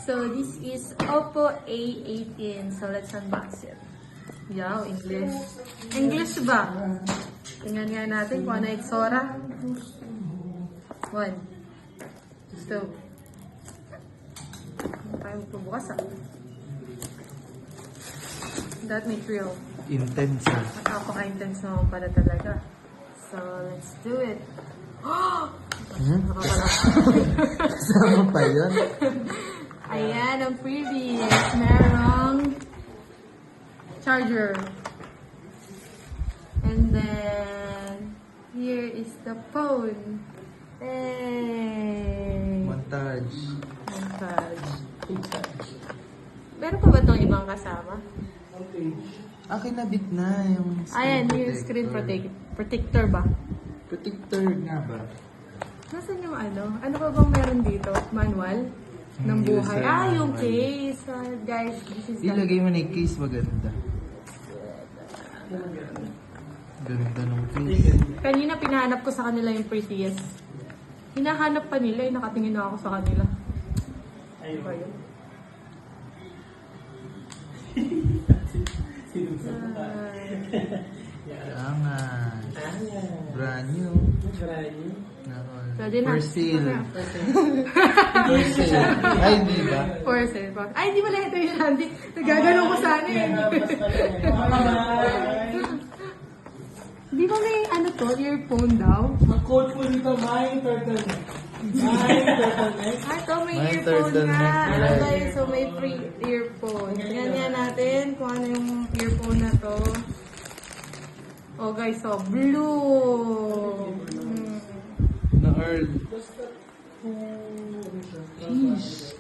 So, this is Oppo A18. So, let's unbox it. Yaw, English. English ba? Tingnan nga natin kung ano itsura. 1, 2. Tayo magpabukas ah. That may thrill. Intense ah. Napaka-intense naman pala talaga. So, let's do it. Kasama pa yun? Ayan, ang freebies. Merong charger. And then, here is the phone. Hey! Montage. Montage. Meron pa ba itong ibang kasama? Kinabit na yung Ayan, yung screen protector ba? Protector nga ba? Nasaan yung ano? Ano pa bang meron dito? Manual? Ng buhay. User Yung manual. case. Guys, this is the... Ilagay mo na yung case, maganda. Ganda ng case. Kanina pinahanap ko sa kanila yung prettiest. Hinahanap pa nila, nakatingin na ako sa kanila. Ayun. Ba yun? Angas. Brand new. Pwede na. For sale. For sale. Ay, di ba? For sale pa. Ay, di pala ito yung Shandy. Nagaganon ko sana eh. Di ba may ano to, earphone daw? Mag-code po dito, my turtleneck. My turtleneck. Ah, ito may May earphone turtleneck nga. Ano like. tayo? So may free earphone. Tingnan nga natin kung ano yung earphone na to. Oh guys, so blue. Na-earn. Jeez.